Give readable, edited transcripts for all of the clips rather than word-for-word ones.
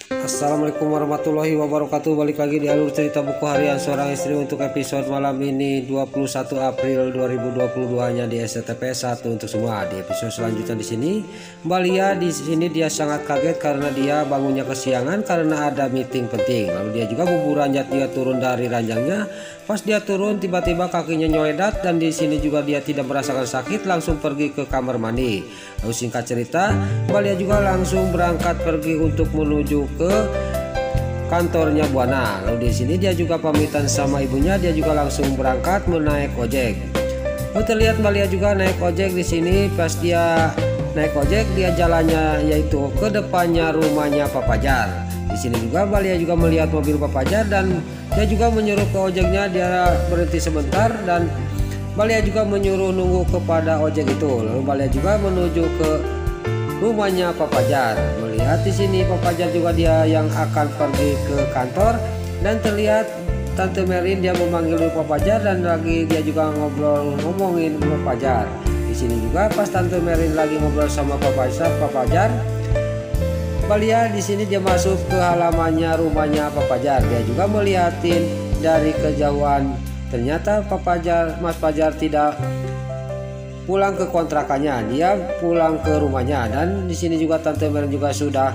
Assalamualaikum warahmatullahi wabarakatuh. Balik lagi di alur cerita buku harian seorang istri untuk episode malam ini 21 April 2022 nya di SCTP 1 untuk semua. Di episode selanjutnya di sini Mbak Lia di sini dia sangat kaget karena dia bangunnya kesiangan karena ada meeting penting. Lalu dia juga bubur ranjat, dia turun dari ranjangnya. Pas dia turun tiba-tiba kakinya nyoedat dan di sini juga dia tidak merasakan sakit, langsung pergi ke kamar mandi. Lalu singkat cerita, Mbak Lia juga langsung berangkat pergi untuk menuju ke kantornya Buana. Lalu di sini dia juga pamitan sama ibunya, dia juga langsung berangkat menaik ojek. Lalu terlihat Mbak Lia juga naik ojek di sini. Pas dia naik ojek, dia jalannya yaitu ke depannya rumahnya Pak Fajar. Di sini juga Mbak Lia juga melihat mobil Pak Fajar dan dia juga menyuruh ke ojeknya dia berhenti sebentar dan Mbak Lia juga menyuruh nunggu kepada ojek itu. Lalu Mbak Lia juga menuju ke rumahnya Pak Fajar. Melihat di sini Pak Fajar juga dia yang akan pergi ke kantor dan terlihat Tante Merin dia memanggil Pak Fajar dan lagi dia juga ngomongin Pak Fajar. Di sini juga pas Tante Merin lagi ngobrol sama Pak Fajar, Mbak Lia di sini dia masuk ke halamannya rumahnya Pak Fajar. Dia juga melihatin dari kejauhan ternyata Mas Fajar tidak pulang ke kontrakannya, dia pulang ke rumahnya. Dan di sini juga Tante Merin juga sudah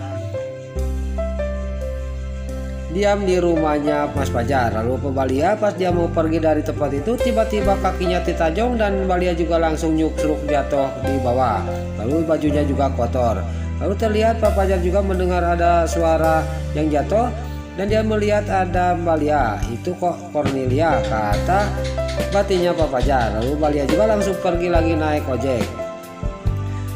diam di rumahnya Mas Fajar. Lalu Mbak Lia pas dia mau pergi dari tempat itu tiba-tiba kakinya ditajong dan Mbak Lia juga langsung nyukruk jatuh di bawah. Lalu bajunya juga kotor. Lalu terlihat Pak Fajar juga mendengar ada suara yang jatuh dan dia melihat ada Mbak Lia. Itu kok Cornelia, kata batinnya Pak Fajar. Lalu Mbak Lia juga langsung pergi lagi naik ojek.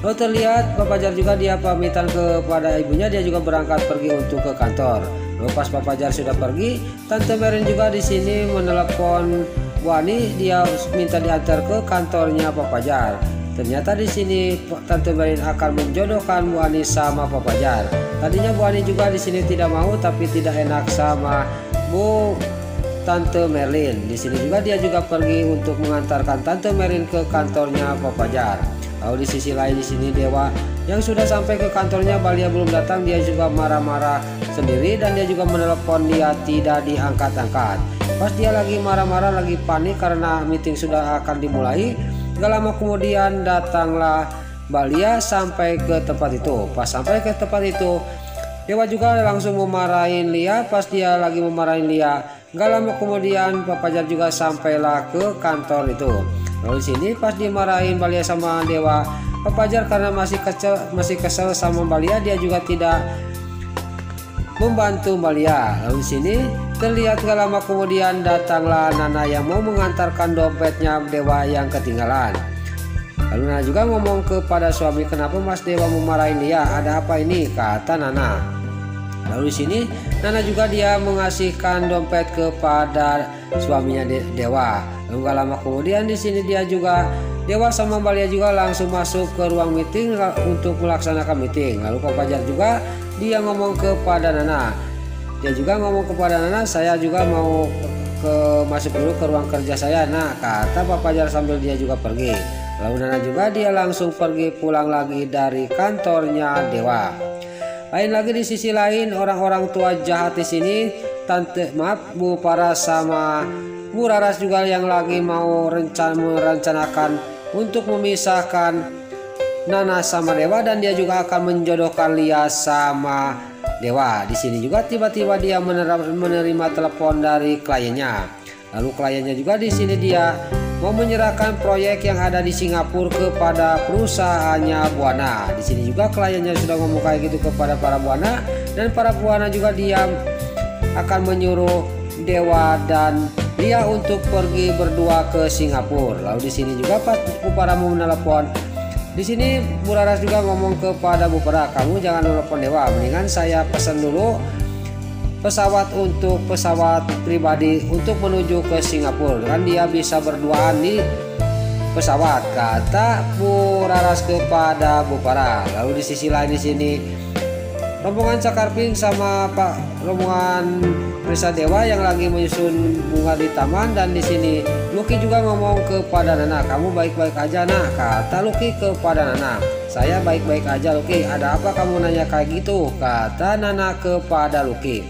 Lalu terlihat Pak Fajar juga dia pamitan kepada ibunya, dia juga berangkat pergi untuk ke kantor. Lalu pas Pak Fajar sudah pergi, Tante Merin juga di sini menelepon Bu Ani, dia minta diantar ke kantornya Pak Fajar. Ternyata di sini Tante Merin akan menjodohkan Bu Ani sama Pak Fajar. Tadinya Bu Ani juga di sini tidak mau, tapi tidak enak sama Bu Tante Merlin. Di sini juga dia juga pergi untuk mengantarkan Tante Merin ke kantornya Pak Fajar. Lalu di sisi lain di sini Dewa yang sudah sampai ke kantornya, Mbak Lia belum datang, dia juga marah-marah sendiri dan dia juga menelepon, dia tidak diangkat-angkat. Pas dia lagi marah-marah, lagi panik karena meeting sudah akan dimulai. Gak lama kemudian datanglah Mbak Lia sampai ke tempat itu. Pas sampai ke tempat itu, Dewa juga langsung memarahin Lia. Pas dia lagi memarahin Lia, gak lama kemudian Pak Fajar juga sampailah ke kantor itu. Lalu sini pas dimarahin Mbak Lia sama Dewa, Pak Fajar karena masih kesel sama Mbak Lia, dia juga tidak membantu Mbak Lia. Lalu sini terlihat gak lama kemudian datanglah Nana yang mau mengantarkan dompetnya Dewa yang ketinggalan. Lalu Nana juga ngomong kepada suami, kenapa Mas Dewa memarahin Lia, ada apa ini, kata Nana. Lalu di sini Nana juga dia mengasihkan dompet kepada suaminya Dewa. Lalu gak lama kemudian di sini dia juga Dewa sama Mbak Lia juga langsung masuk ke ruang meeting untuk melaksanakan meeting. Lalu Pak Fajar juga dia ngomong kepada Nana. Dia juga ngomong kepada Nana, saya juga mau masuk dulu ke ruang kerja saya. Nah, kata Pak Fajar sambil dia juga pergi. Lalu Nana juga dia langsung pergi pulang lagi dari kantornya Dewa. Lain lagi di sisi lain, orang-orang tua jahat di sini, Bu Paras sama Bu Raras juga yang lagi mau merencanakan untuk memisahkan Nana sama Dewa dan dia juga akan menjodohkan Lia sama Dewa. Di sini juga tiba-tiba dia menerima telepon dari kliennya. Lalu kliennya juga di sini dia mau menyerahkan proyek yang ada di Singapura kepada perusahaannya Buana. Di sini juga kliennya sudah ngomong kayak gitu kepada para Buana dan para Buana juga dia akan menyuruh Dewa dan Lia untuk pergi berdua ke Singapura. Lalu di sini juga pas Bu Para mau menelepon, di sini Bu Raras juga ngomong kepada Bu Para, kamu jangan telepon Dewa, mendingan saya pesan dulu pesawat pribadi untuk menuju ke Singapura, kan dia bisa berduaan di pesawat, kata Bu Raras kepada Bu Para. Lalu di sisi lain di sini rombongan Cakarping sama rombongan Prisa Dewa yang lagi menyusun bunga di taman. Dan di sini Lucky juga ngomong kepada Nana, "Kamu baik-baik aja, Nak?" Kata Lucky kepada Nana. "Saya baik-baik aja, Lucky. Ada apa kamu nanya kayak gitu?" kata Nana kepada Lucky.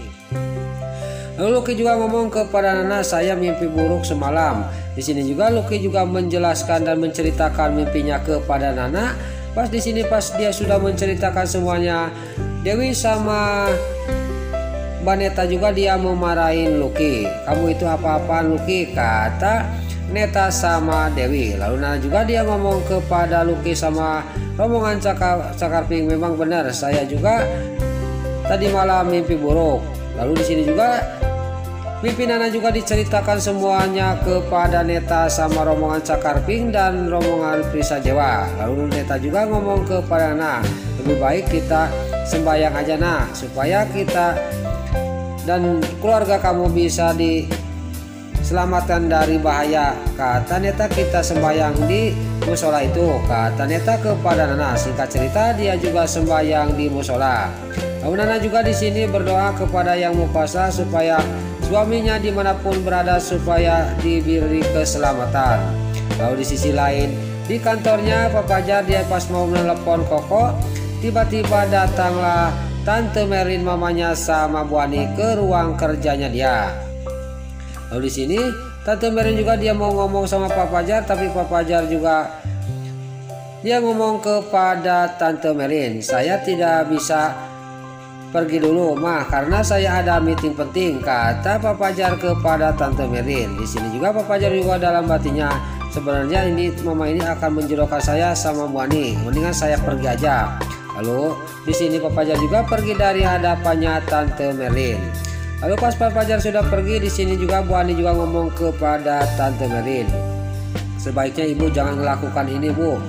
Lalu Lucky juga ngomong kepada Nana, "Saya mimpi buruk semalam." Di sini juga Lucky juga menjelaskan dan menceritakan mimpinya kepada Nana. Pas di sini dia sudah menceritakan semuanya, Dewi sama Mbak Neta juga dia memarahin Lucky. "Kamu itu apa-apaan, Lucky?" kata Neta sama Dewi. Lalu Nana juga dia ngomong kepada Lucky sama rombongan Cakarping, "Memang benar, saya juga tadi malam mimpi buruk." Lalu di sini juga mimpi Nana juga diceritakan semuanya kepada Neta sama rombongan Cakarping dan rombongan Prisa Dewa. Lalu Neta juga ngomong kepada Nana, "Lebih baik kita sembahyang aja, Nak, supaya kita dan keluarga kamu bisa diselamatkan dari bahaya." Kata Neta, "Kita sembahyang di musola itu," kata Neta kepada Nana. Singkat cerita dia juga sembahyang di musola. Lalu Nana juga di sini berdoa kepada Yang Maha Kuasa supaya suaminya dimanapun berada supaya diberi keselamatan. Lalu di sisi lain di kantornya Pak Fajar, dia pas mau menelepon Koko, tiba-tiba datanglah Tante Merlin, mamanya sama Bu Ani ke ruang kerjanya dia. Lalu di sini Tante Merlin juga dia mau ngomong sama Pak Fajar, tapi Pak Fajar juga dia ngomong kepada Tante Merlin, "Saya tidak bisa pergi dulu, Mah, karena saya ada meeting penting," kata Pak Fajar kepada Tante Merlin. Di sini juga Pak Fajar juga dalam hatinya, "Sebenarnya ini mama ini akan menjodohkan saya sama Bu Ani, mendingan saya pergi aja." Lalu di sini Pak Fajar juga pergi dari hadapannya Tante Merlin. Lalu pas Pak Fajar sudah pergi, di sini juga Bu Ani juga ngomong kepada Tante Merlin, "Sebaiknya Ibu jangan melakukan ini, Bu.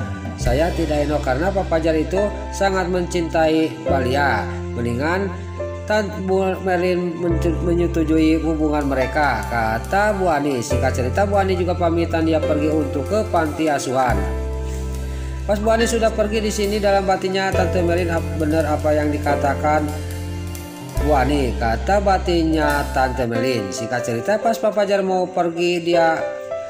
Saya tidak enak karena Pak Fajar itu sangat mencintai Balia. Mendingan Tante Merlin menyetujui hubungan mereka," kata Bu Ani. Singkat cerita Bu Ani juga pamitan dia pergi untuk ke panti asuhan. Pas Bu Ani sudah pergi, di sini dalam batinnya Tante Merlin, "Benar apa yang dikatakan Bu Ani," kata batinnya Tante Merlin. Singkat cerita pas Pak Fajar mau pergi dia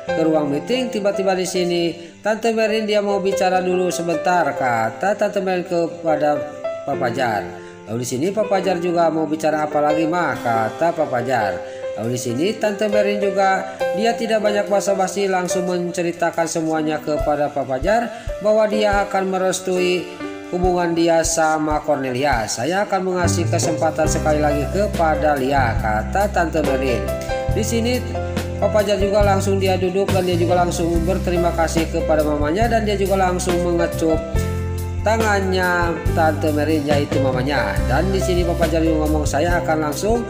ke ruang meeting, tiba-tiba di sini Tante Merlin dia mau bicara dulu sebentar, kata Tante Merlin kepada Pak Fajar. Lalu di sini Pak Fajar juga mau bicara apa lagi, Mah, kata Pak Fajar. Lalu di sini Tante Merlin juga dia tidak banyak basa-basi, langsung menceritakan semuanya kepada Pak Fajar bahwa dia akan merestui hubungan dia sama Cornelia. "Saya akan mengasih kesempatan sekali lagi kepada Lia," kata Tante Merlin. Di sini Pak Fajar juga langsung dia duduk dan dia juga langsung berterima kasih kepada mamanya, dan dia juga langsung mengecup tangannya Tante Merlin, yaitu mamanya. Dan di sini Pak Fajar juga ngomong, "Saya akan langsung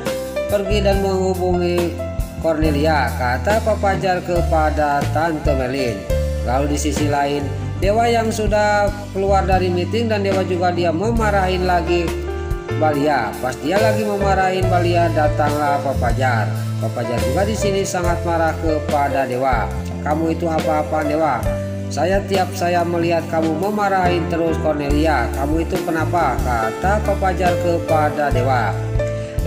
pergi dan menghubungi Cornelia," kata Pak Fajar kepada Tante Merlin. Lalu di sisi lain Dewa yang sudah keluar dari meeting, dan Dewa juga dia memarahin lagi Balia. Pas dia lagi memarahin Balia, datanglah Pak Fajar. Pak Fajar juga di sini sangat marah kepada Dewa. "Kamu itu apa-apaan, Dewa? Tiap saya melihat kamu memarahin terus Cornelia. Kamu itu kenapa?" kata Pak Fajar kepada Dewa.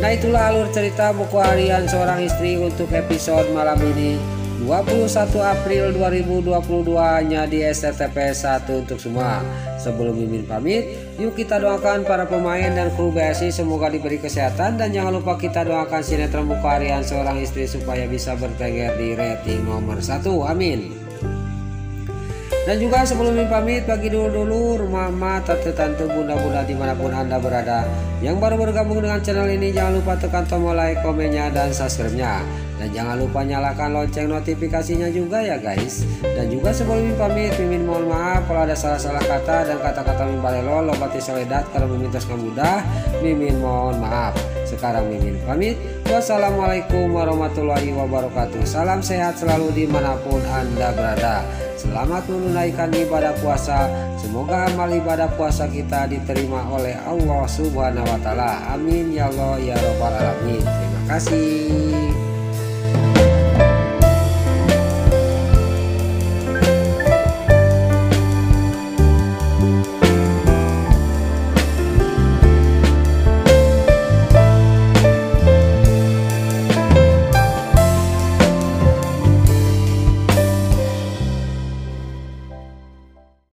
Nah, itulah alur cerita buku harian seorang istri untuk episode malam ini, 21 April 2022, hanya di STTP 1 untuk semua. Sebelum Mimin pamit, yuk kita doakan para pemain dan kru BSI semoga diberi kesehatan, dan jangan lupa kita doakan sinetron buku harian seorang istri supaya bisa bertengger di rating nomor 1. Amin. Dan juga sebelum Mimin pamit, bagi dulu mama, tante, bunda-bunda dimanapun Anda berada yang baru bergabung dengan channel ini, jangan lupa tekan tombol like, komennya, dan subscribe-nya. Dan jangan lupa nyalakan lonceng notifikasinya juga ya guys. Dan juga sebelum Mimin pamit, Mimin mohon maaf kalau ada salah-salah kata dan kata-kata Mimin balelo, lobati soledat, kalau Mimin terus mudah, Mimin mohon maaf. Sekarang Mimin pamit. Wassalamualaikum warahmatullahi wabarakatuh. Salam sehat selalu dimanapun Anda berada. Selamat menunaikan ibadah puasa. Semoga amal ibadah puasa kita diterima oleh Allah Subhanahu wa Ta'ala. Amin ya Allah ya Rabbal Alamin. Terima kasih.